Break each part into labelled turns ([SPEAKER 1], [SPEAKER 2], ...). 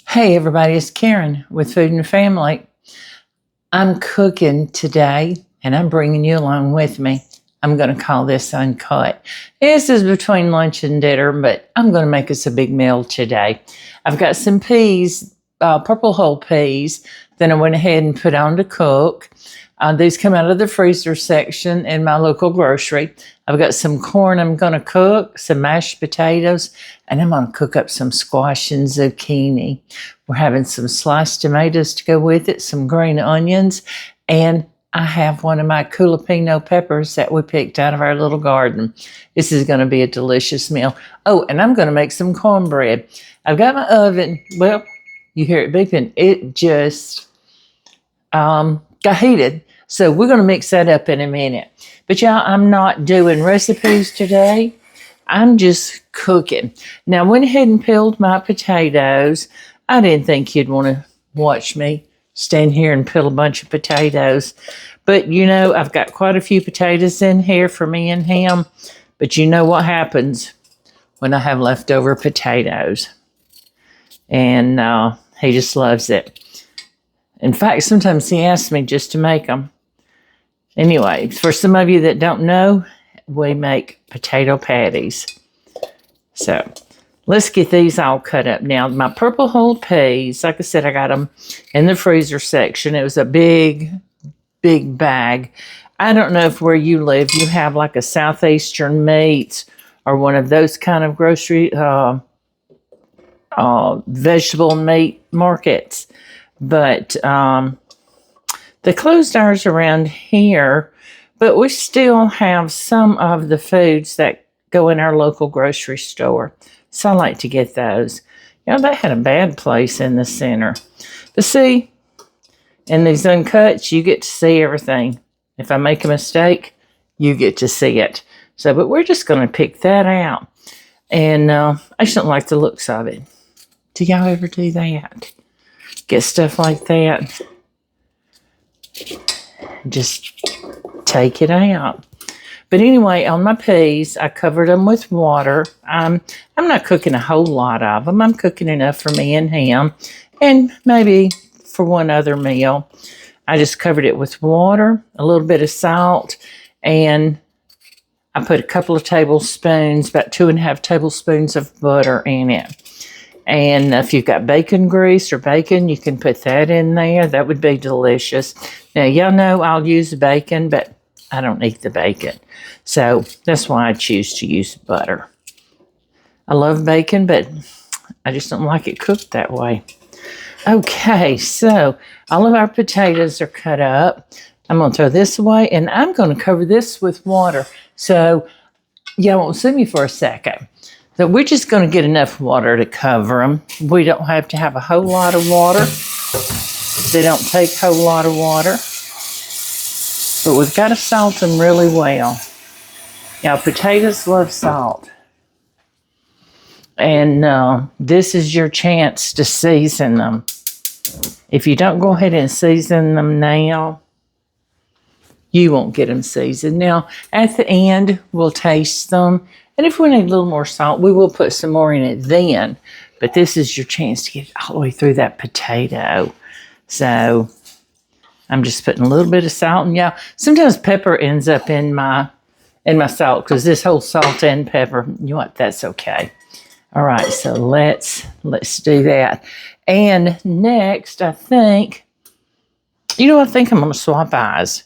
[SPEAKER 1] Hey everybody, it's Karen with Food and Family. I'm cooking today and I'm bringing you along with me. I'm going to call this Uncut. This is between lunch and dinner, but I'm going to make us a big meal today. I've got some peas, purple whole peas, then I went ahead and put on to cook. These come out of the freezer section in my local grocery. I've got some corn I'm going to cook, some mashed potatoes, and I'm going to cook up some squash and zucchini. We're having some sliced tomatoes to go with it, some green onions, and I have one of my jalapeno peppers that we picked out of our little garden. This is going to be a delicious meal. Oh, and I'm going to make some cornbread. I've got my oven. Well, you hear it beeping. It just got heated. So we're going to mix that up in a minute. But y'all, I'm not doing recipes today. I'm just cooking. Now, I went ahead and peeled my potatoes. I didn't think you'd want to watch me stand here and peel a bunch of potatoes. But, you know, I've got quite a few potatoes in here for me and him. But you know what happens when I have leftover potatoes. And he just loves it. In fact, sometimes he asks me just to make them. Anyway, for some of you that don't know, we make potato patties. So let's get these all cut up. Now, my purple whole peas, like I said, I got them in the freezer section. It was a big, big bag. I don't know if where you live, you have like a Southeastern Meats or one of those kind of grocery vegetable meat markets. But they closed ours around here, but we still have some of the foods that go in our local grocery store. So I like to get those. You know, they had a bad place in the center. But see, in these Uncuts, you get to see everything. If I make a mistake, you get to see it. So, but we're just going to pick that out. And I just don't like the looks of it. Do y'all ever do that? Get stuff like that. Just take it out. But anyway, on my peas, I covered them with water. I'm not cooking a whole lot of them. I'm cooking enough for me and him, and maybe for one other meal. I just covered it with water, a little bit of salt, and I put a couple of tablespoons, about 2.5 tablespoons of butter in it. And if you've got bacon grease or bacon, you can put that in there. That would be delicious. Now, y'all know I'll use bacon, but I don't eat the bacon. So that's why I choose to use butter. I love bacon, but I just don't like it cooked that way. Okay, so all of our potatoes are cut up. I'm going to throw this away, and I'm going to cover this with water. So y'all won't see me for a second. So we're just going to get enough water to cover them. We don't have to have a whole lot of water. They don't take a whole lot of water. But we've got to salt them really well. Now, potatoes love salt. And this is your chance to season them. If you don't go ahead and season them now, you won't get them seasoned. Now, at the end, we'll taste them. And if we need a little more salt, we will put some more in it then. But this is your chance to get all the way through that potato. So I'm just putting a little bit of salt. And yeah, sometimes pepper ends up in my salt because this whole salt and pepper, you know what, that's okay. All right, so let's do that. And next, I think I'm going to swap eyes.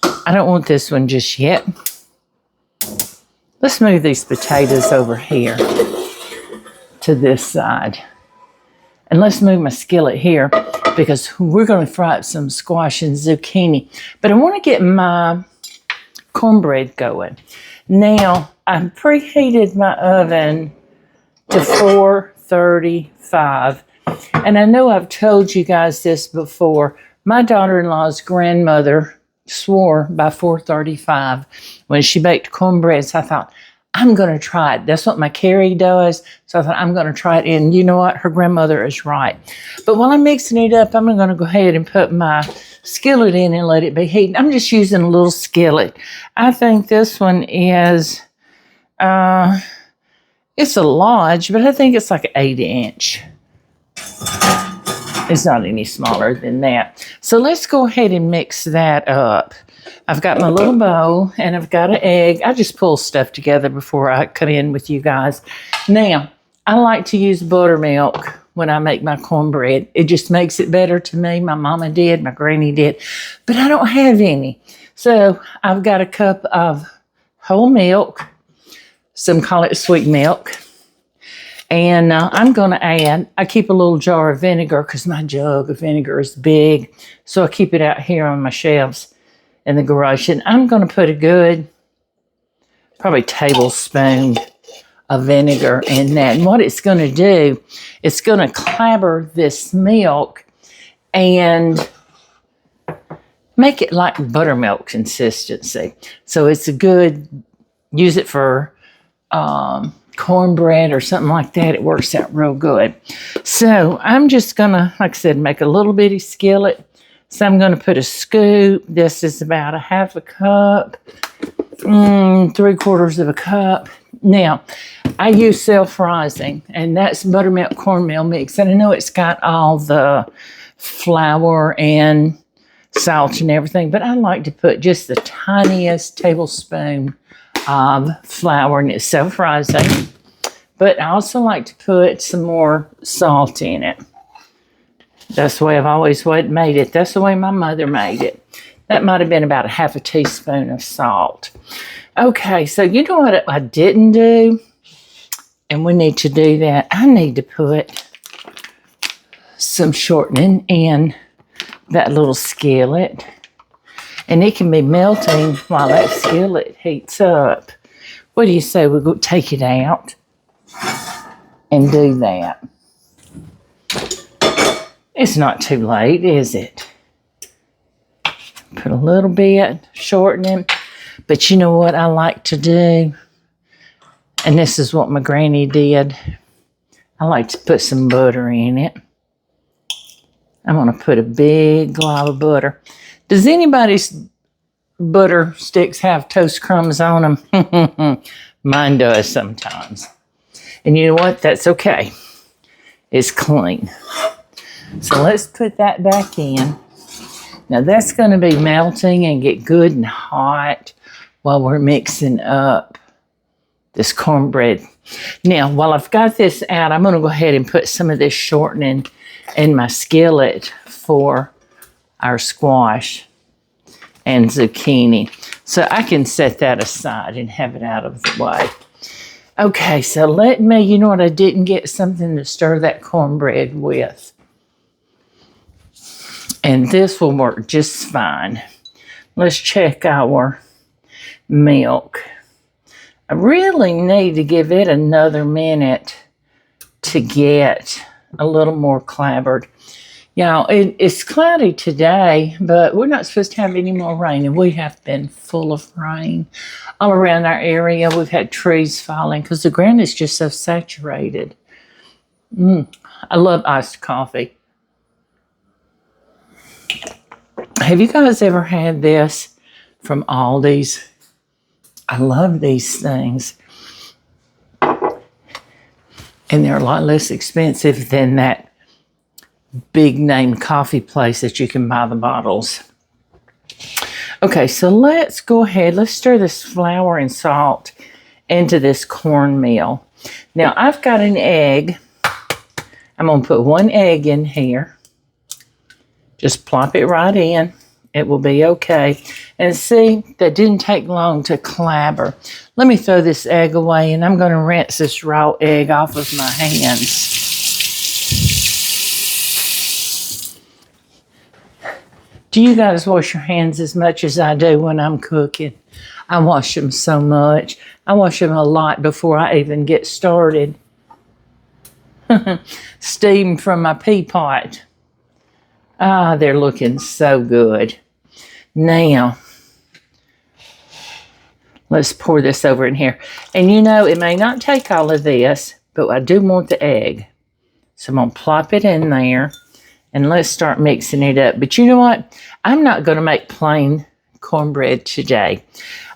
[SPEAKER 1] I don't want this one just yet. Let's move these potatoes over here to this side. And let's move my skillet here because we're going to fry up some squash and zucchini. But I want to get my cornbread going. Now, I preheated my oven to 435. And I know I've told you guys this before. My daughter-in-law's grandmother swore by 435 when she baked cornbread. So I thought, I'm going to try it. That's what my Carrie does. So I thought, I'm going to try it. And you know what? Her grandmother is right. But while I'm mixing it up, I'm going to go ahead and put my skillet in and let it be heated. I'm just using a little skillet. I think this one is, it's a large, but I think it's like an 8-inch. It's not any smaller than that. So let's go ahead and mix that up. I've got my little bowl and I've got an egg. I just pull stuff together before I come in with you guys. Now, I like to use buttermilk when I make my cornbread. It just makes it better to me. My mama did, my granny did, but I don't have any. So I've got a cup of whole milk. Some call it sweet milk. And I'm going to add, I keep a little jar of vinegar because my jug of vinegar is big. So I keep it out here on my shelves in the garage. And I'm going to put a good, probably tablespoon of vinegar in that. And what it's going to do, it's going to clabber this milk and make it like buttermilk consistency. So it's a good, use it for cornbread or something like that. It works out real good. So I'm just gonna, like I said, make a little bitty skillet. So I'm gonna put a scoop. This is about a half a cup, 3/4 of a cup. Now, I use self-rising, and that's buttermilk cornmeal mix. And I know it's got all the flour and salt and everything, but I like to put just the tiniest tablespoon of flour, and it's self-rising. But I also like to put some more salt in it. That's the way I've always made it. That's the way my mother made it. That might have been about a half a teaspoon of salt. Okay, so you know what I didn't do? And we need to do that. I need to put some shortening in that little skillet. And it can be melting while that skillet heats up. What do you say we go take it out and do that? It's not too late, is it? Put a little bit, shortening. But you know what I like to do? And this is what my granny did. I like to put some butter in it. I'm going to put a big glob of butter. Does anybody's butter sticks have toast crumbs on them? Mine does sometimes. And you know what? That's okay. It's clean. So let's put that back in. Now that's going to be melting and get good and hot while we're mixing up this cornbread. Now, while I've got this out, I'm going to go ahead and put some of this shortening in my skillet for our squash and zucchini. So I can set that aside and have it out of the way. Okay, so you know what I didn't get? Something to stir that cornbread with. And this will work just fine. Let's check our milk. I really need to give it another minute to get a little more clabbered. You know, it's cloudy today, but we're not supposed to have any more rain, and we have been full of rain all around our area. We've had trees falling because the ground is just so saturated. I love iced coffee. Have you guys ever had this from Aldi's? I love these things. And they're a lot less expensive than that big name coffee place that you can buy the bottles. Okay, so let's go ahead. Let's stir this flour and salt into this cornmeal. Now, I've got an egg. I'm going to put one egg in here. Just plop it right in. It will be okay. And see, that didn't take long to clabber. Let me throw this egg away, and I'm going to rinse this raw egg off of my hands. Do you guys wash your hands as much as I do when I'm cooking? I wash them so much. I wash them a lot before I even get started. Steam from my pea pot. Ah, they're looking so good. Now, let's pour this over in here. And you know, it may not take all of this, but I do want the egg. So I'm going to plop it in there. And let's start mixing it up. But you know what? I'm not going to make plain cornbread today.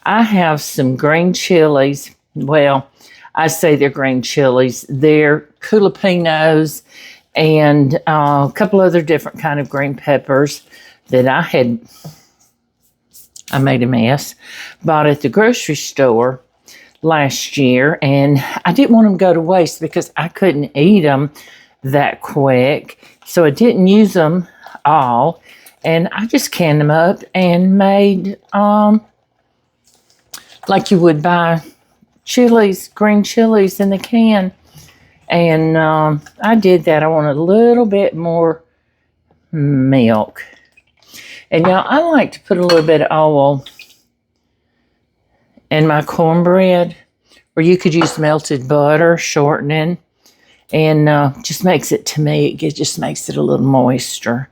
[SPEAKER 1] I have some green chilies. Well, I say they're green chilies. They're jalapenos and a couple other different kind of green peppers that I made a mess, bought at the grocery store last year, and I didn't want them to go to waste because I couldn't eat them that quick. So I didn't use them all, and I just canned them up and made like you would buy chilies, green chilies in the can. And I did that. I wanted a little bit more milk. And now I like to put a little bit of oil in my cornbread, or you could use melted butter, shortening, and just makes it, to me, it just makes it a little moister.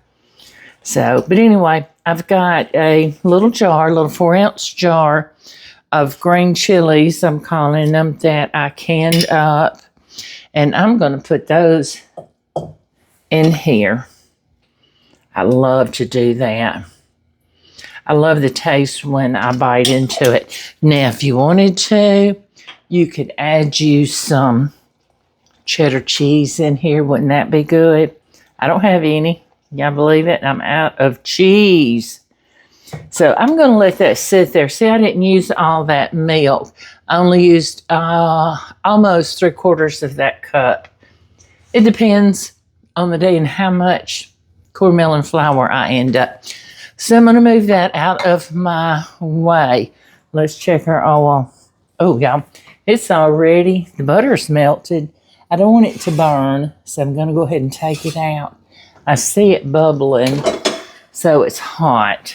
[SPEAKER 1] So, but anyway, I've got a little 4-ounce jar of green chilies, I'm calling them, that I canned up. And I'm going to put those in here. I love to do that. I love the taste when I bite into it. Now, if you wanted to, you could add you some cheddar cheese in here. Wouldn't that be good? I don't have any. Y'all believe it? I'm out of cheese. So I'm going to let that sit there. See, I didn't use all that milk. I only used almost 3/4 of that cup. It depends on the day and how much cornmeal and flour I end up. So I'm going to move that out of my way. Let's check our oil. Oh, y'all, it's already, the butter's melted. I don't want it to burn, so I'm going to go ahead and take it out. I see it bubbling, so it's hot.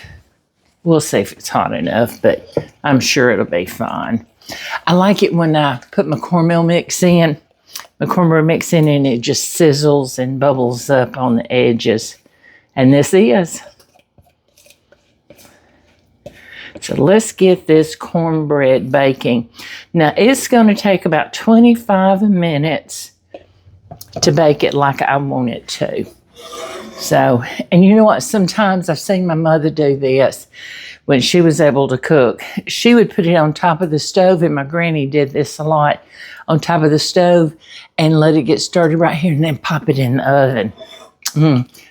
[SPEAKER 1] We'll see if it's hot enough, but I'm sure it'll be fine. I like it when I put my cornmeal mix in, and it just sizzles and bubbles up on the edges. And this is. So let's get this cornbread baking. Now, it's going to take about 25 minutes to bake it like I want it to. So, and you know what? Sometimes I've seen my mother do this when she was able to cook. She would put it on top of the stove, and my granny did this a lot, on top of the stove, and let it get started right here, and then pop it in the oven.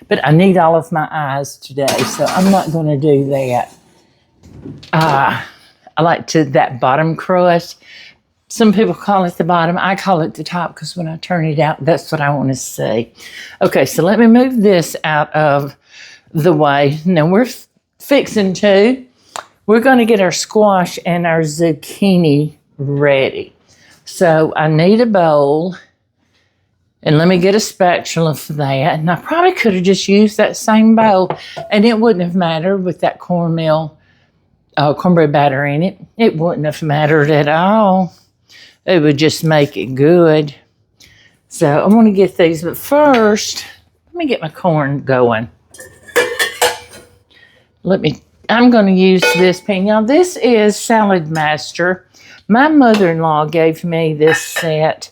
[SPEAKER 1] But I need all of my eyes today, so I'm not going to do that. I like that bottom crust. Some people call it the bottom. I call it the top because when I turn it out, that's what I want to see. Okay, so let me move this out of the way. Now we're going to get our squash and our zucchini ready. So I need a bowl, and let me get a spatula for that. And I probably could have just used that same bowl, and it wouldn't have mattered with that cornbread batter in it. It wouldn't have mattered at all. It would just make it good. So I'm going to get these, but first, let me get my corn going. I'm going to use this pan. Now, this is Salad Master. My mother-in-law gave me this set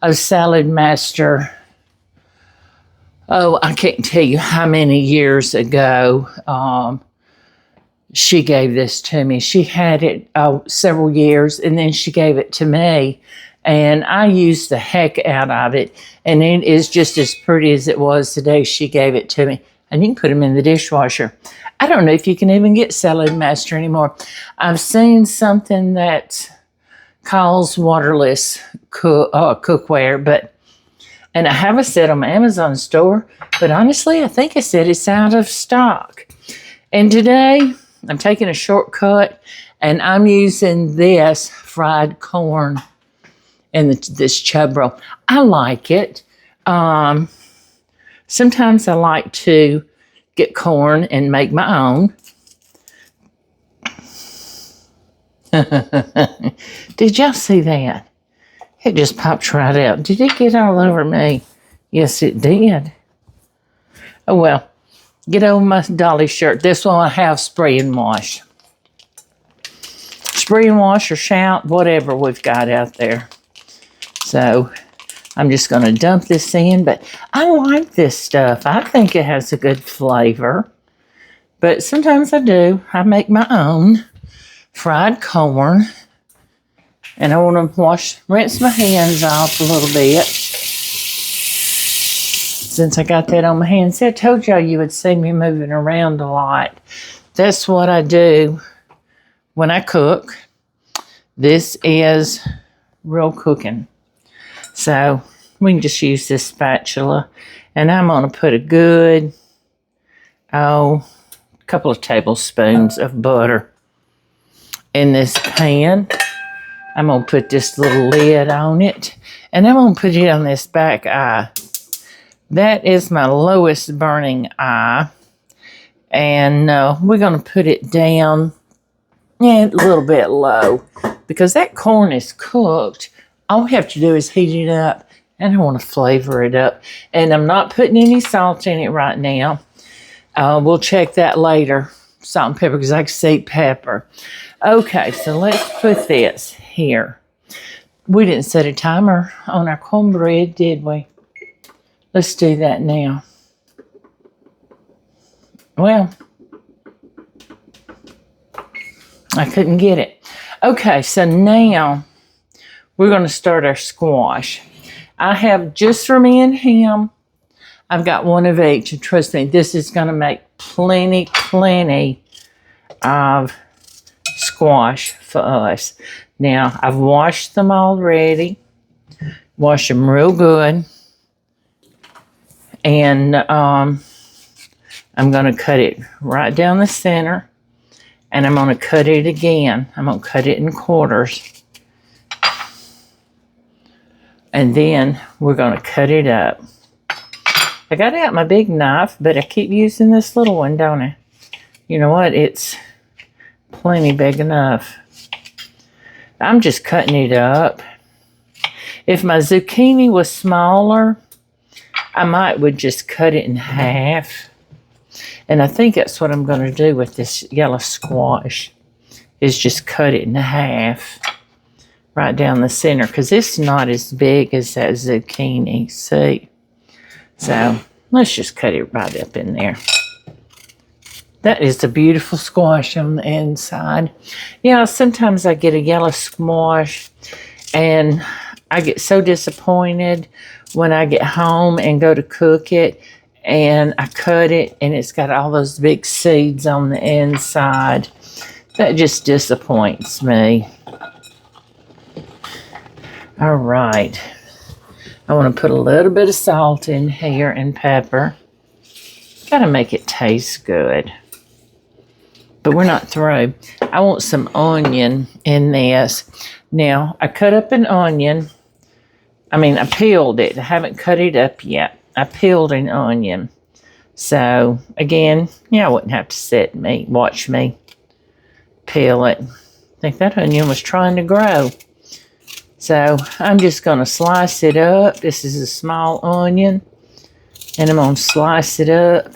[SPEAKER 1] of Salad Master. Oh, I can't tell you how many years ago she gave this to me. She had it several years, and then she gave it to me, and I used the heck out of it, and it is just as pretty as it was the day she gave it to me. And you can put them in the dishwasher. I don't know if you can even get Salad Master anymore. I've seen something that calls waterless cookware, and I have a set on my Amazon store, but honestly, I think it said it's out of stock. And today, I'm taking a shortcut, and I'm using this fried corn in this chub roll. I like it. Sometimes I like to get corn and make my own. Did y'all see that? It just popped right out. Did it get all over me? Yes, it did. Oh, well. Get over my dolly shirt. This one I have spray and wash. Spray and wash or shout, whatever we've got out there. So I'm just going to dump this in. But I like this stuff. I think it has a good flavor. But sometimes I do. I make my own fried corn. And I want to rinse my hands off a little bit. since I got that on my hands. See, I told y'all you would see me moving around a lot. That's what I do when I cook. This is real cooking. So we can just use this spatula. And I'm going to put a good, couple of tablespoons of butter in this pan. I'm going to put this little lid on it. And I'm going to put it on this back eye. That is my lowest burning eye. And we're going to put it down a little bit low. Because that corn is cooked. All we have to do is heat it up. And I want to flavor it up. And I'm not putting any salt in it right now. We'll check that later. Salt and pepper, because I can see pepper. Okay, so let's put this here. We didn't set a timer on our cornbread, did we? Let's do that now. Well, I couldn't get it. Okay, so now we're going to start our squash. I have, just for me and him, I've got one of each. And trust me, this is going to make plenty of squash for us. Now, I've washed them already. Wash them real good. And I'm going to cut it right down the center. And I'm going to cut it again. I'm going to cut it in quarters. And then we're going to cut it up. I got out my big knife, but I keep using this little one, don't I? You know what? It's plenty big enough. I'm just cutting it up. If my zucchini was smaller, I would just cut it in half. And I think that's what I'm going to do with this yellow squash, is just cut it in half right down the center, because it's not as big as that zucchini, see? So let's just cut it right up in there. That is a beautiful squash on the inside. Yeah, sometimes I get a yellow squash and I get so disappointed when I get home and go to cook it and I cut it and it's got all those big seeds on the inside. That just disappoints me. All right. I want to put a little bit of salt in here and pepper. Got to make it taste good. But we're not through. I want some onion in this. Now, I cut up an onion. I peeled it. I haven't cut it up yet. I peeled an onion. So, again, I wouldn't have to watch me peel it. I think that onion was trying to grow. So, I'm just going to slice it up. This is a small onion. And I'm going to slice it up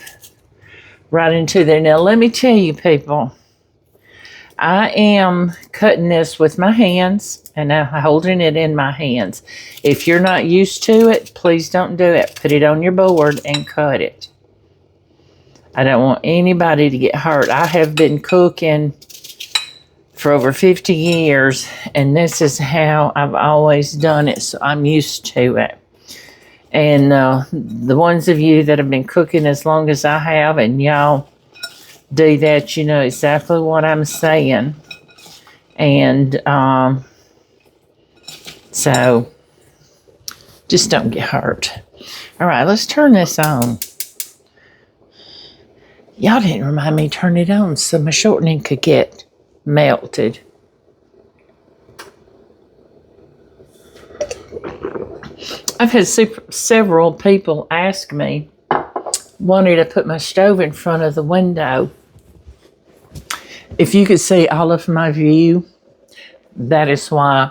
[SPEAKER 1] right into there. Now, let me tell you, people, I am cutting this with my hands, and I'm holding it in my hands. If you're not used to it, please don't do it. Put it on your board and cut it. I don't want anybody to get hurt. I have been cooking for over 50 years, and this is how I've always done it, so I'm used to it. And the ones of you that have been cooking as long as I have, and y'all do that, you know exactly what I'm saying. And so just don't get hurt. All right, let's turn this on. Y'all didn't remind me to turn it on so my shortening could get melted. I've had several people ask me, wanting to put my stove in front of the window. If you could see all of my view, that is why.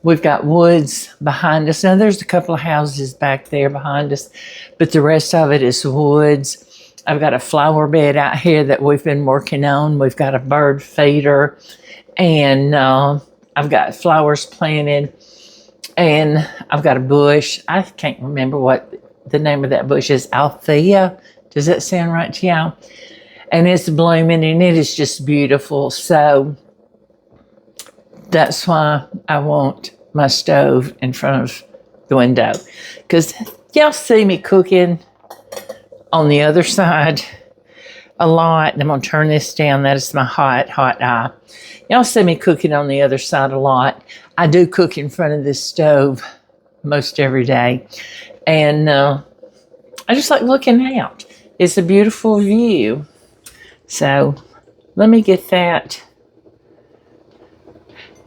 [SPEAKER 1] We've got woods behind us. Now, there's a couple of houses back there behind us, but the rest of it is woods. I've got a flower bed out here that we've been working on. We've got a bird feeder, and I've got flowers planted, and I've got a bush. I can't remember what the name of that bush is. Althea. Does that sound right to y'all? And it's blooming, and it is just beautiful. So that's why I want my stove in front of the window, because Y'all see me cooking on the other side a lot. I'm going to turn this down. That is my hot eye. Y'all see me cooking on the other side a lot. I do cook in front of this stove most every day. And I just like looking out. It's a beautiful view. So let me get that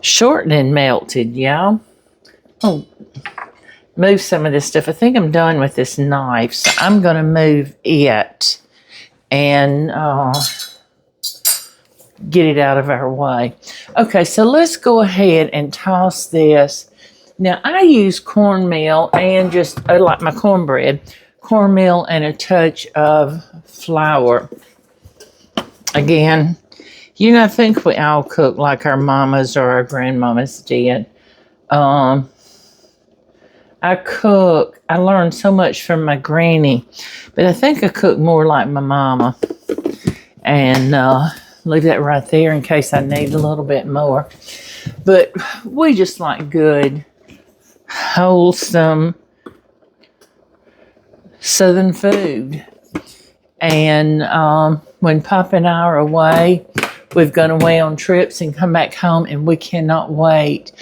[SPEAKER 1] shortening melted, y'all. Oh, move some of this stuff. I think I'm done with this knife, so I'm going to move it and get it out of our way. Okay, so let's go ahead and toss this. Now, I use cornmeal and just, I like my cornbread, cornmeal and a touch of flour. Again, I think we all cook like our mamas or our grandmamas did. I learned so much from my granny, but I think I cook more like my mama. And leave that right there in case I need a little bit more. But we just like good, wholesome Southern food. And when Pop and I are away, we've gone away on trips and come back home, and we cannot wait.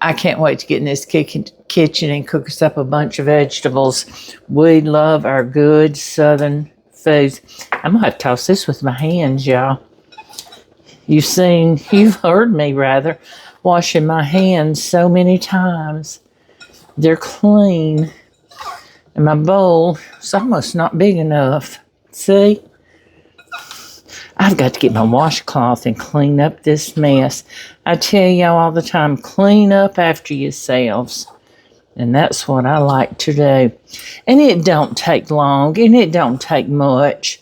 [SPEAKER 1] I can't wait to get in this kitchen and cook us up a bunch of vegetables. We love our good Southern foods. I'm going to have to toss this with my hands, y'all. You've heard me rather, washing my hands so many times. They're clean. And my bowl is almost not big enough. See? I've got to get my washcloth and clean up this mess. I tell y'all all the time, clean up after yourselves. And that's what I like to do. And it don't take long, and it don't take much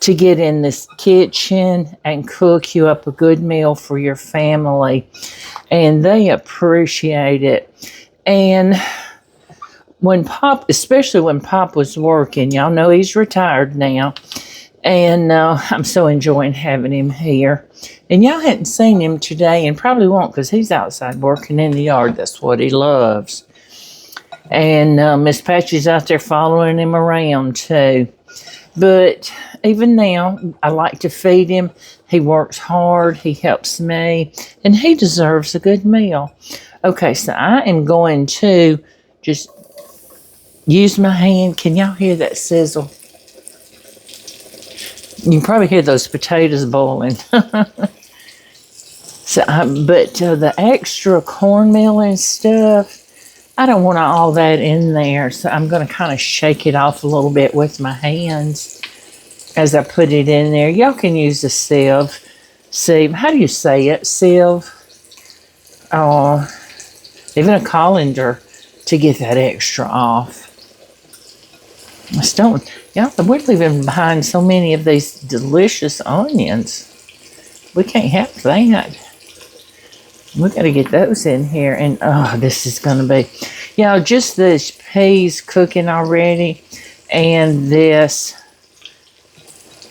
[SPEAKER 1] to get in this kitchen and cook you up a good meal for your family. And they appreciate it. And especially when Pop was working, y'all know he's retired now. And I'm so enjoying having him here. And y'all hadn't seen him today, and probably won't, because he's outside working in the yard. That's what he loves. And Miss Patsy's out there following him around too. But even now, I like to feed him. He works hard. He helps me. And he deserves a good meal. Okay, so I am going to just use my hand. Can y'all hear that sizzle? You can probably hear those potatoes boiling. But the extra cornmeal and stuff, I don't want all that in there. So I'm going to kind of shake it off a little bit with my hands as I put it in there. Y'all can use a sieve. How do you say it? Sieve? Even a colander to get that extra off. We're leaving behind so many of these delicious onions. We can't have that. We got to get those in here. And, this is going to be, just this peas cooking already. And this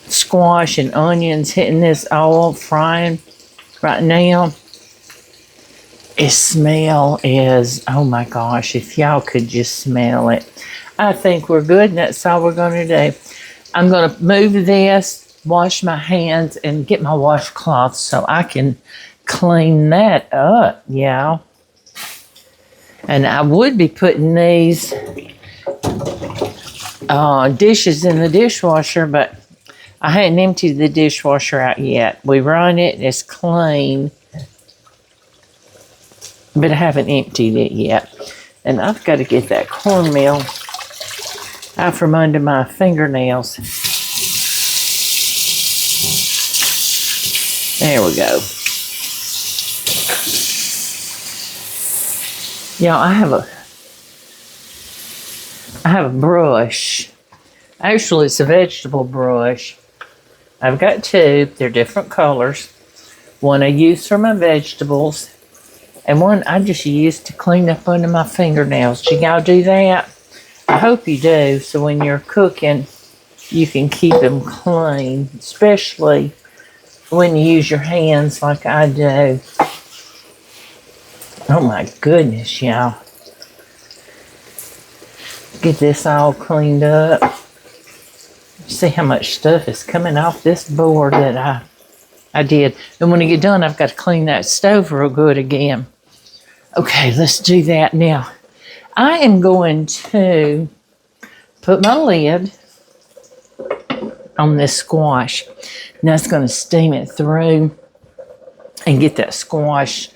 [SPEAKER 1] squash and onions hitting this oil, frying right now. The smell is, oh my gosh, if y'all could just smell it. I think we're good, and that's all we're going to do. I'm going to move this, wash my hands, and get my washcloth so I can clean that up, y'all. And I would be putting these dishes in the dishwasher, but I hadn't emptied the dishwasher out yet. We run it, and it's clean, but I haven't emptied it yet. And I've got to get that cornmeal out from under my fingernails. There we go. I have a brush. Actually, it's a vegetable brush. I've got two. They're different colors. One I use for my vegetables, and one I just use to clean up under my fingernails. Do y'all do that? I hope you do, so when you're cooking, you can keep them clean, especially when you use your hands like I do. Oh my goodness, y'all. Get this all cleaned up. See how much stuff is coming off this board that I did. And when I get done, I've got to clean that stove real good again. Okay, let's do that now. I am going to put my lid on this squash. Now it's going to steam it through and get that squash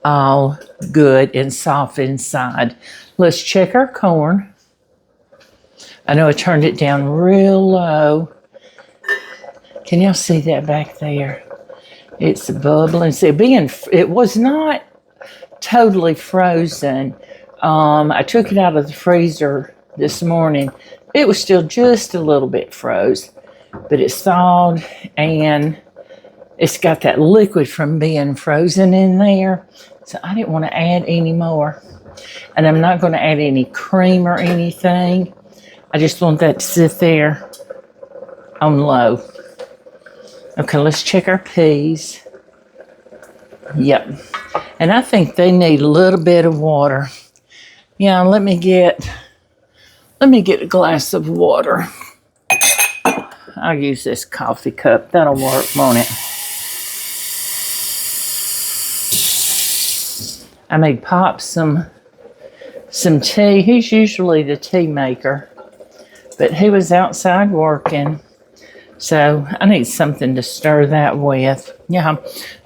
[SPEAKER 1] all good and soft inside. Let's check our corn. I know I turned it down real low. Can y'all see that back there? It's bubbling. See, it was not totally frozen. I took it out of the freezer this morning. It was still just a little bit froze, but it's thawed and it's got that liquid from being frozen in there. So I didn't want to add any more. And I'm not going to add any cream or anything. I just want that to sit there on low. Okay, let's check our peas. Yep. And I think they need a little bit of water. Yeah, let me get a glass of water. I'll use this coffee cup. That'll work, won't it? I made Pop some tea. He's usually the tea maker, but he was outside working, so I need something to stir that with. Yeah,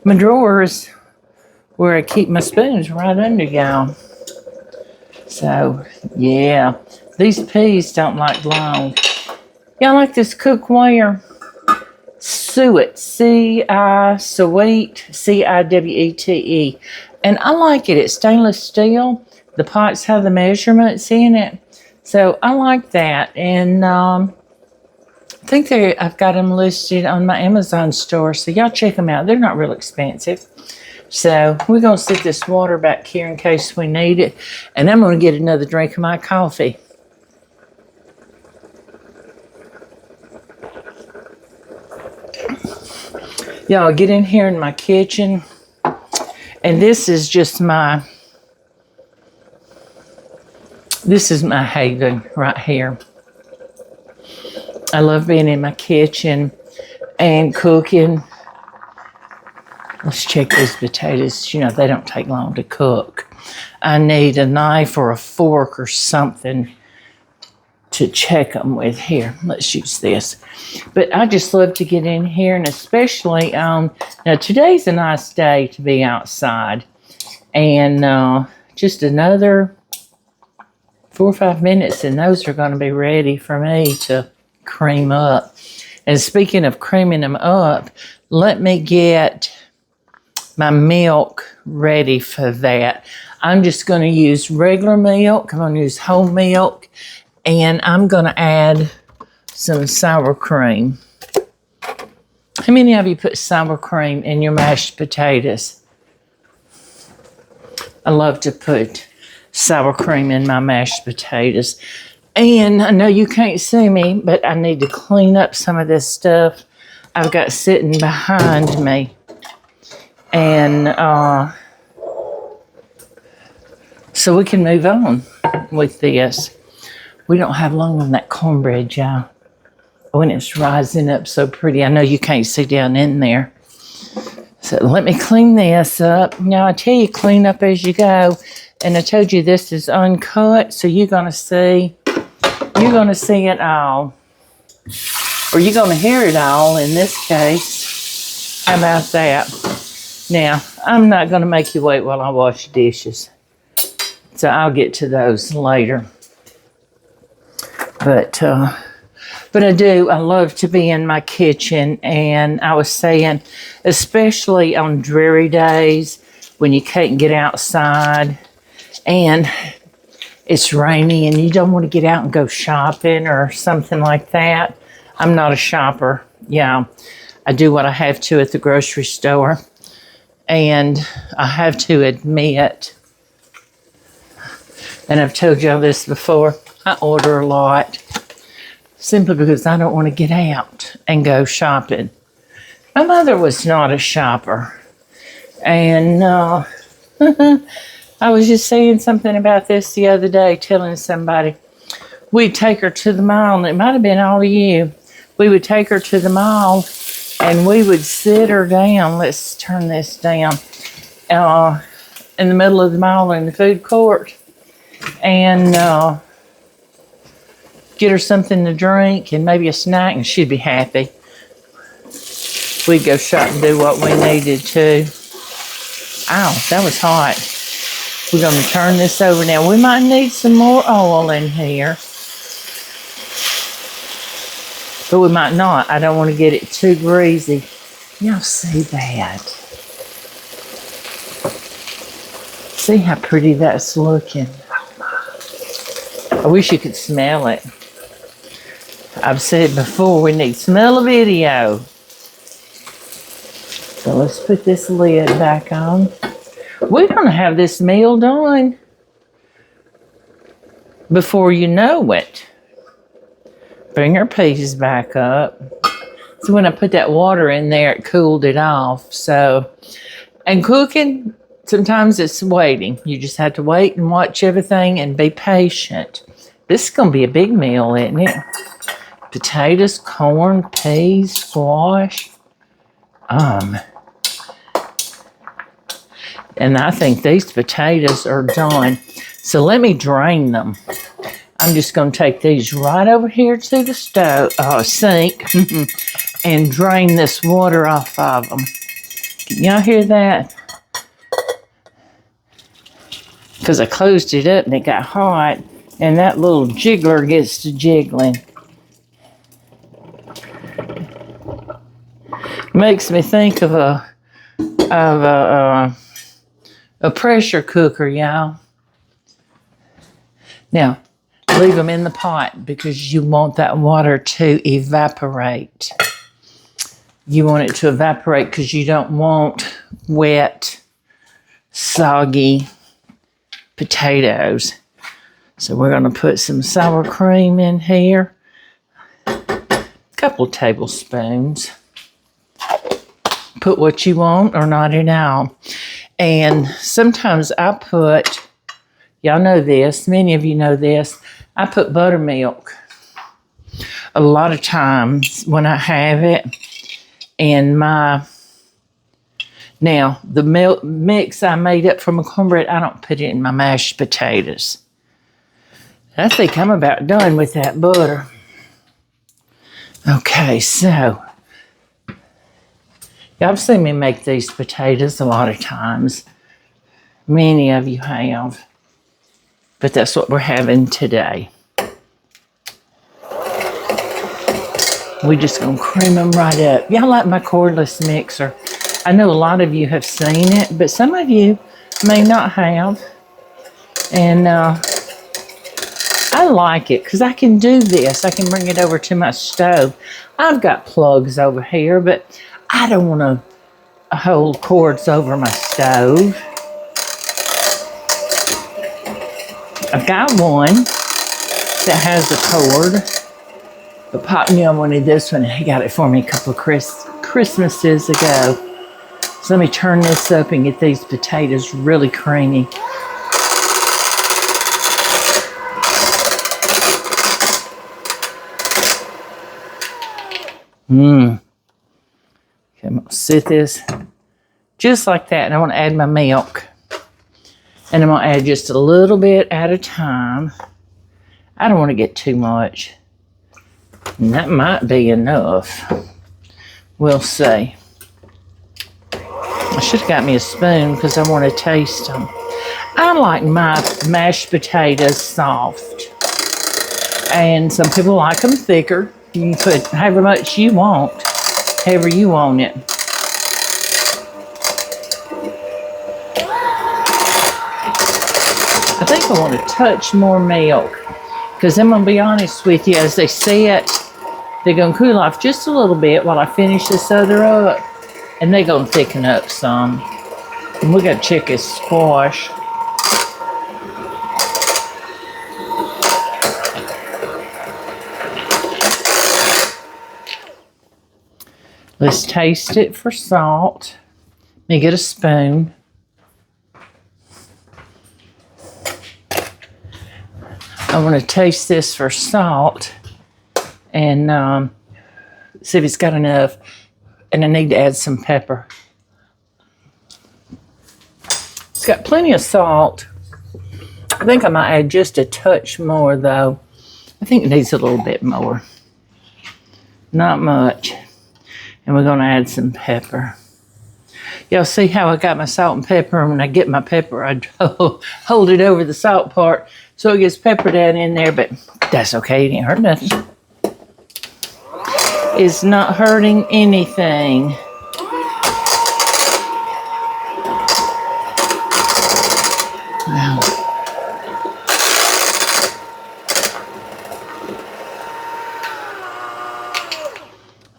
[SPEAKER 1] my drawer is where I keep my spoons, right under y'all. So, yeah, these peas don't like long. Y'all like this cookware? Suet, C-I-W-E-T-E. And I like it. It's stainless steel. The pots have the measurements in it. So I like that. And I think I've got them listed on my Amazon store. So y'all check them out. They're not real expensive. So we're going to set this water back here in case we need it. And I'm going to get another drink of my coffee. Y'all, get in here in my kitchen. And this is just this is my haven right here. I love being in my kitchen and cooking. Let's check these potatoes. You know, they don't take long to cook. I need a knife or a fork or something to check them with. Here, let's use this. But I just love to get in here, and especially, now today's a nice day to be outside. And just another 4 or 5 minutes, and those are going to be ready for me to cream up. And speaking of creaming them up, let me get my milk ready for that. I'm just going to use regular milk. I'm going to use whole milk, and I'm going to add some sour cream. How many of you put sour cream in your mashed potatoes? I love to put sour cream in my mashed potatoes. And I know you can't see me, but I need to clean up some of this stuff I've got sitting behind me. And so we can move on with this. We don't have long on that cornbread, y'all. When it's rising up so pretty. I know you can't see down in there. So let me clean this up. Now I tell you, clean up as you go. And I told you this is uncut, so you're gonna see it all. Or you're gonna hear it all in this case. How about that? Now, I'm not going to make you wait while I wash dishes. So I'll get to those later. But I love to be in my kitchen. And I was saying, especially on dreary days when you can't get outside and it's rainy and you don't want to get out and go shopping or something like that. I'm not a shopper. Yeah, I do what I have to at the grocery store. And I have to admit, and I've told y'all this before, I order a lot simply because I don't want to get out and go shopping. My mother was not a shopper. And I was just saying something about this the other day, telling somebody, we'd take her to the mall, and it might have been all of you. We would take her to the mall, and we would sit her down. Let's turn this down. In the middle of the mall in the food court, and get her something to drink and maybe a snack, and she'd be happy. We'd go shop and do what we needed to. Ow, that was hot. We're going to turn this over now. We might need some more oil in here, but we might not. I don't want to get it too greasy. Y'all see that? See how pretty that's looking? Oh my. I wish you could smell it. I've said before, we need smell a video. So let's put this lid back on. We're going to have this meal done before you know it. Bring our peas back up. So when I put that water in there, it cooled it off. So, and cooking, sometimes it's waiting. You just have to wait and watch everything and be patient. This is going to be a big meal, isn't it? Potatoes, corn, peas, squash. And I think these potatoes are done. So let me drain them. I'm just going to take these right over here to the stove, sink, and drain this water off of them. Can y'all hear that? Because I closed it up and it got hot, and that little jiggler gets to jiggling. Makes me think of a pressure cooker, y'all. Now, leave them in the pot because you want that water to evaporate. You want it to evaporate because you don't want wet, soggy potatoes. So we're going to put some sour cream in here. A couple tablespoons. Put what you want or not at all. And sometimes I put, y'all know this, many of you know this, I put buttermilk a lot of times when I have it in my, now the milk mix I made up from a cornbread, I don't put it in my mashed potatoes. I think I'm about done with that butter. Okay, so y'all have seen me make these potatoes a lot of times. Many of you have. But that's what we're having today. We're just going to cream them right up. Y'all like my cordless mixer. I know a lot of you have seen it, but some of you may not have. And I like it because I can do this. I can bring it over to my stove. I've got plugs over here, but I don't want to hold cords over my stove. I've got one that has a cord, but Pop knew I wanted this one. He got it for me a couple of Christmases ago. So let me turn this up and get these potatoes really creamy. Okay, I'm going to sit this just like that, and I want to add my milk. And I'm going to add just a little bit at a time. I don't want to get too much. And that might be enough. We'll see. I should have got me a spoon because I want to taste them. I like my mashed potatoes soft. And some people like them thicker. You can put however much you want, however you want it. I think I want to touch more milk because I'm going to be honest with you, as they set, they're going to cool off just a little bit while I finish this other up, and they're going to thicken up some. And we got to check this squash. Let's taste it for salt. Let me get a spoon. I want to taste this for salt and see if it's got enough. And I need to add some pepper. It's got plenty of salt. I think I might add just a touch more though. I think it needs a little bit more. Not much. And we're going to add some pepper. Y'all see how I got my salt and pepper, and when I get my pepper, I hold it over the salt part so it gets peppered down in there, but that's okay, it ain't hurt nothing. It's not hurting anything. Wow.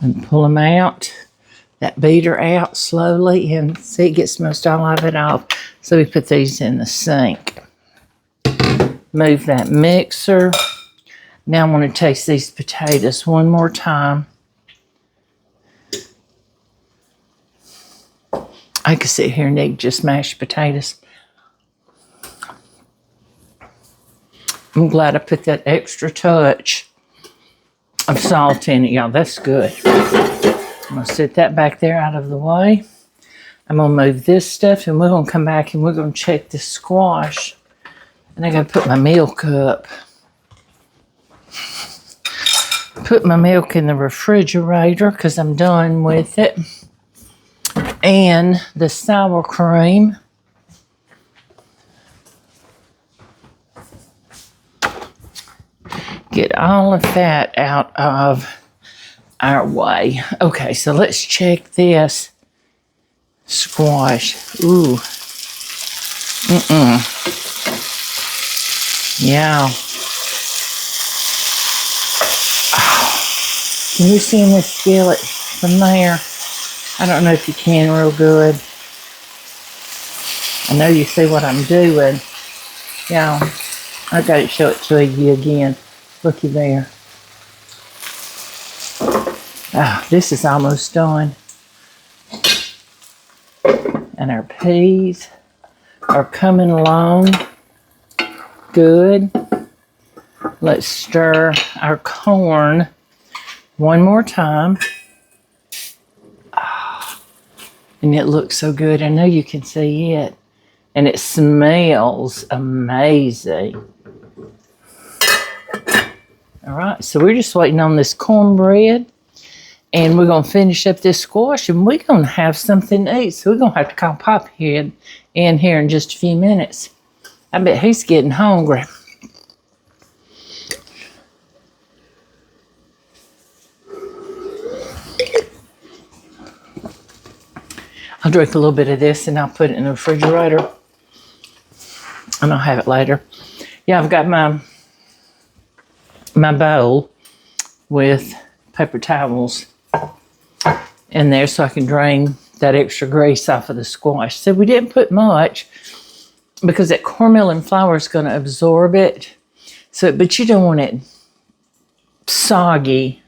[SPEAKER 1] And pull them out. That beater out slowly, and see, it gets most all of it off. So we put these in the sink. Move that mixer. Now I want to taste these potatoes one more time. I could sit here and eat just mashed potatoes. I'm glad I put that extra touch of salt in it, y'all. That's good. I'm going to set that back there out of the way. I'm going to move this stuff, and we're going to come back and we're going to check this squash. And I got to put my milk up. Put my milk in the refrigerator because I'm done with it. And the sour cream. Get all of that out of our way. Okay, so let's check this squash. Ooh. Yeah. Oh. Can you see in this skillet from there? I don't know if you can real good. I know you see what I'm doing. Yeah. I got to show it to you again. Looky there. Ah, this is almost done. And our peas are coming along good. Let's stir our corn one more time. Ah, and it looks so good. I know you can see it. And it smells amazing. All right, so we're just waiting on this cornbread. And we're going to finish up this squash, and we're going to have something to eat. So we're going to have to call Pop here in just a few minutes. I bet he's getting hungry. I'll drink a little bit of this, and I'll put it in the refrigerator. And I'll have it later. Yeah, I've got my bowl with paper towels in there so I can drain that extra grease off of the squash. So we didn't put much because that cornmeal and flour is going to absorb it. So, but you don't want it soggy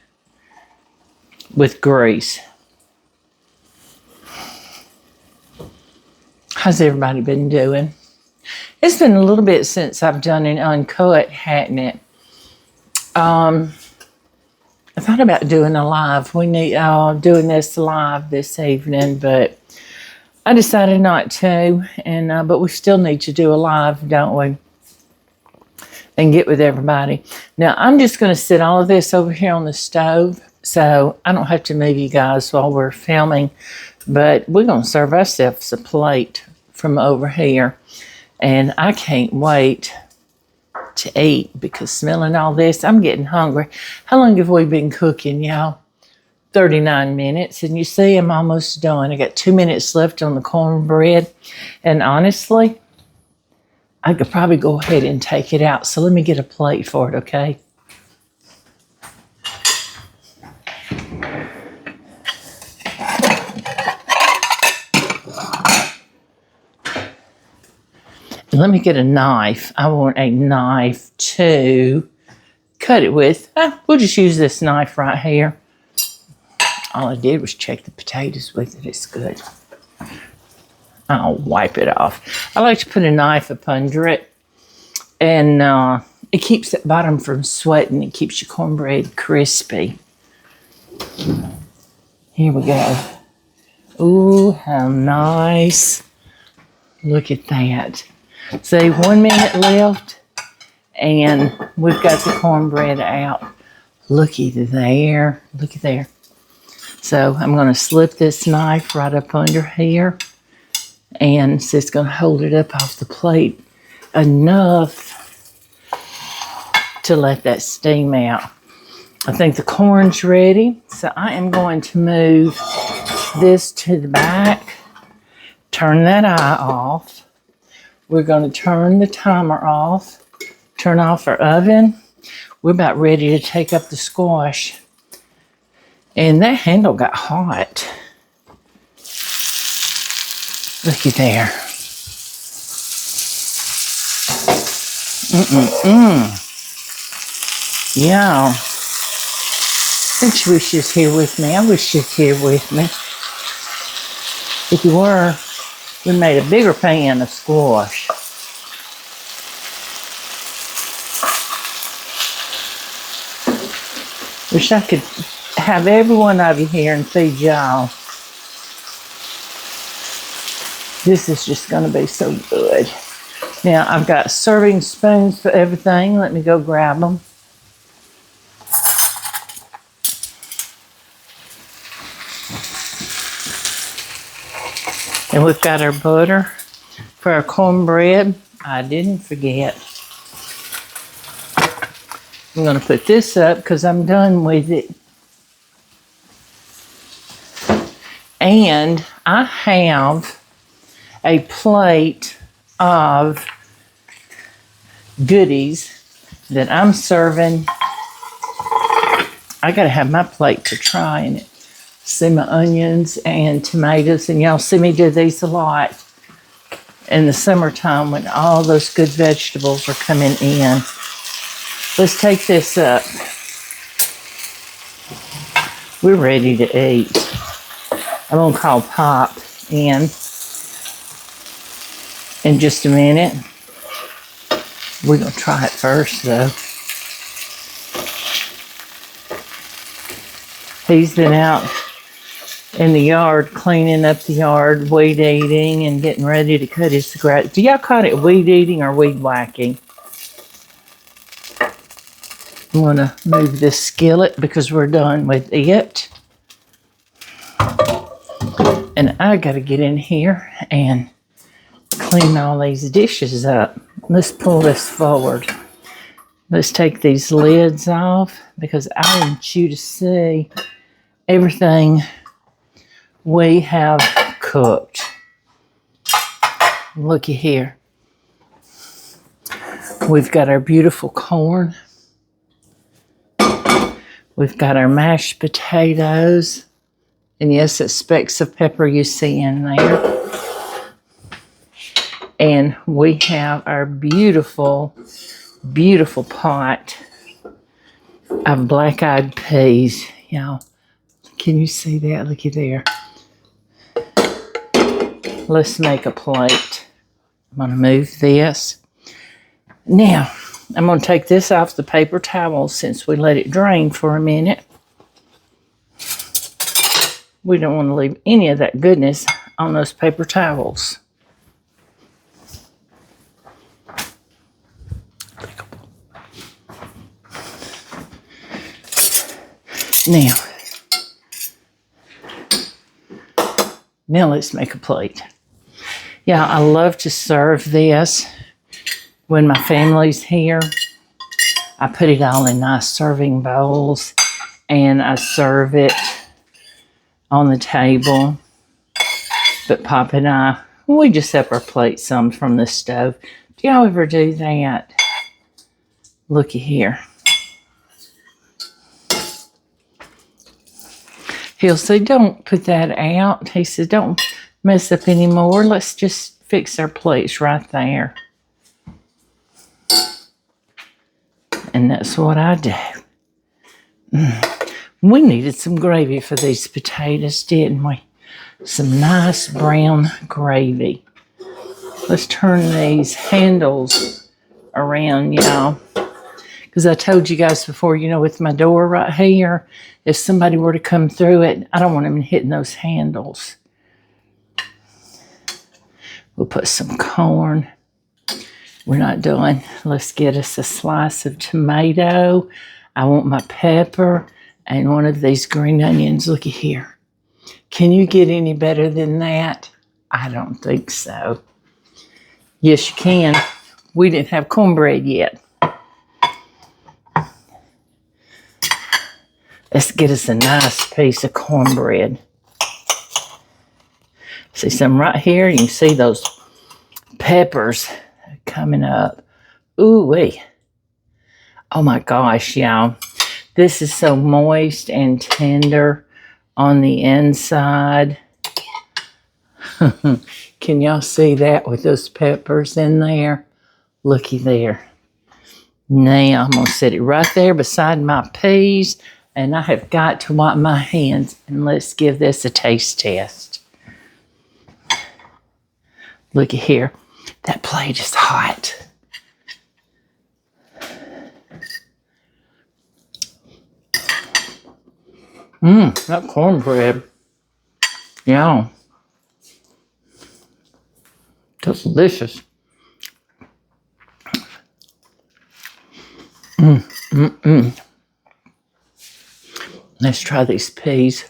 [SPEAKER 1] with grease. How's everybody been doing? It's been a little bit since I've done an uncut, hadn't it? I thought about doing a live. We need doing this live this evening, but I decided not to. And but we still need to do a live, don't we? And get with everybody. Now I'm just going to sit all of this over here on the stove, so I don't have to move you guys while we're filming. But we're going to serve ourselves a plate from over here, and I can't wait to eat because smelling all this, I'm getting hungry. How long have we been cooking, y'all? 39 minutes, and you see I'm almost done. I got 2 minutes left on the cornbread, and honestly, I could probably go ahead and take it out. So let me get a plate for it, okay? Let me get a knife. I want a knife to cut it with. We'll just use this knife right here. All I did was check the potatoes with it. It's good. I'll wipe it off. I like to put a knife up under it and it keeps the bottom from sweating. It keeps your cornbread crispy. Here we go. Ooh, how nice. Look at that. See, 1 minute left, and we've got the cornbread out. Looky there. Look at there. So I'm going to slip this knife right up under here, and it's just going to hold it up off the plate enough to let that steam out. I think the corn's ready, so I am going to move this to the back, turn that eye off. We're going to turn the timer off, turn off our oven. We're about ready to take up the squash. And that handle got hot. Looky there. Yeah. I wish you was here with me. I wish you'd here with me. If you were, we made a bigger pan of squash. Wish I could have every one of you here and feed y'all. This is just going to be so good. Now, I've got serving spoons for everything. Let me go grab them. And we've got our butter for our cornbread. I didn't forget. I'm going to put this up because I'm done with it. And I have a plate of goodies that I'm serving. I got to have my plate to try in it. See my onions and tomatoes, and y'all see me do these a lot in the summertime when all those good vegetables are coming in. Let's take this up. We're ready to eat. I'm going to call Pop in just a minute. We're going to try it first, though. He's been out in the yard cleaning up the yard, weed eating, and getting ready to cut his grass. Do y'all call it weed eating or weed whacking? I'm going to move this skillet because we're done with it. And I got to get in here and clean all these dishes up. Let's pull this forward. Let's take these lids off because I want you to see everything we have cooked. Looky here. We've got our beautiful corn. We've got our mashed potatoes. And yes, it's specks of pepper you see in there. And we have our beautiful, beautiful pot of black-eyed peas. Y'all, can you see that? Looky there. Let's make a plate. I'm going to move this. Now, I'm going to take this off the paper towel since we let it drain for a minute. We don't want to leave any of that goodness on those paper towels. Now let's make a plate. Yeah, I love to serve this when my family's here. I put it all in nice serving bowls and I serve it on the table. But Pop and I, we just separate plates some from the stove. Do y'all ever do that? Looky here. He'll say, don't put that out. He said, don't mess up anymore. Let's just fix our plates right there. And that's what I do. We needed some gravy for these potatoes, didn't we? Some nice brown gravy. Let's turn these handles around, y'all. Because I told you guys before, you know, with my door right here, if somebody were to come through it, I don't want them hitting those handles. We'll put some corn. We're not done. Let's get us a slice of tomato. I want my pepper and one of these green onions. Looky here. Can you get any better than that? I don't think so. Yes, you can. We didn't have cornbread yet. Let's get us a nice piece of cornbread. See some right here? You can see those peppers coming up. Ooh-wee. Oh my gosh, y'all. This is so moist and tender on the inside. Can y'all see that with those peppers in there? Looky there. Now I'm going to set it right there beside my peas. And I have got to wipe my hands. And let's give this a taste test. Looky here. That plate is hot. That cornbread. Yeah. Delicious. Let's try these peas.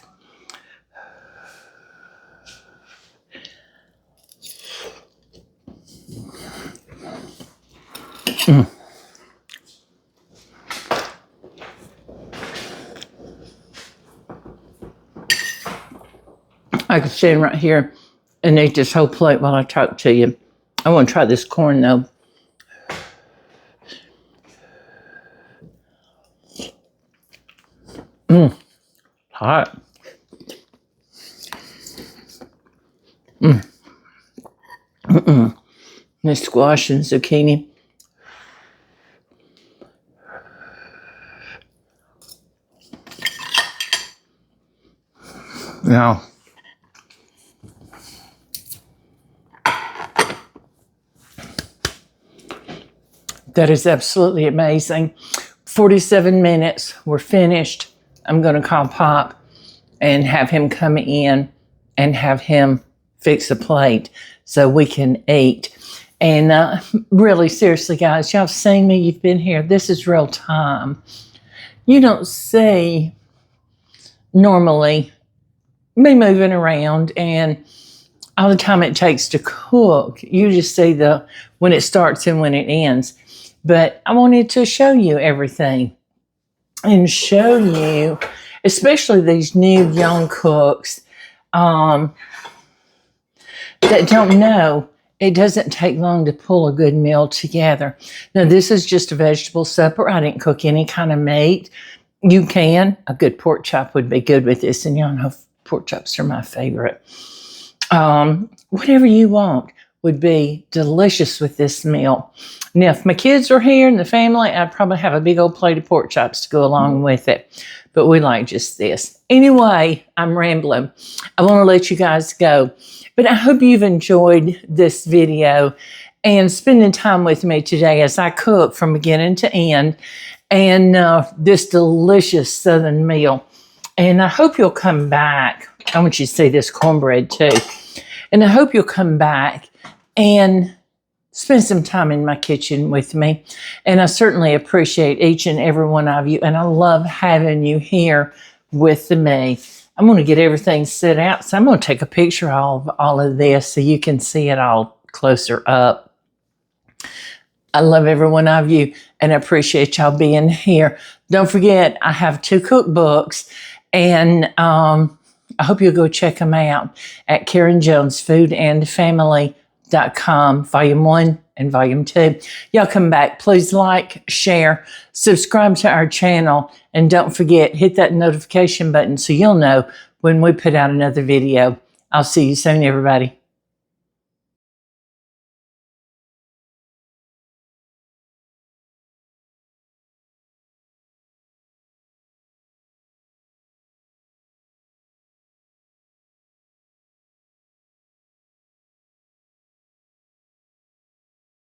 [SPEAKER 1] I could stand right here and eat this whole plate while I talk to you. I want to try this corn though. Hot. This squash and zucchini. Yeah. That is absolutely amazing. 47 minutes. We're finished. I'm going to call Pop and have him come in and have him fix a plate so we can eat. And really, seriously, guys, y'all have seen me. You've been here. This is real time. You don't see normally me moving around and all the time it takes to cook. You just see the when it starts and when it ends. But I wanted to show you everything and show you, especially these new young cooks that don't know it doesn't take long to pull a good meal together. Now, this is just a vegetable supper. I didn't cook any kind of meat. You can. A good pork chop would be good with this, and y'all know pork chops are my favorite. Whatever you want would be delicious with this meal. Now, if my kids were here in the family, I'd probably have a big old plate of pork chops to go along with it. But we like just this. Anyway, I'm rambling. I want to let you guys go. But I hope you've enjoyed this video and spending time with me today as I cook from beginning to end and this delicious Southern meal. And I hope you'll come back. I want you to see this cornbread too. And I hope you'll come back and spend some time in my kitchen with me. And I certainly appreciate each and every one of you. And I love having you here with me. I'm going to get everything set out. So I'm going to take a picture of all of this so you can see it all closer up. I love every one of you and I appreciate y'all being here. Don't forget, I have 2 cookbooks and I hope you'll go check them out at KarenJonesFoodAndFamily.com, Volume 1 and Volume 2. Y'all come back. Please like, share, subscribe to our channel, and don't forget, hit that notification button so you'll know when we put out another video. I'll see you soon, everybody.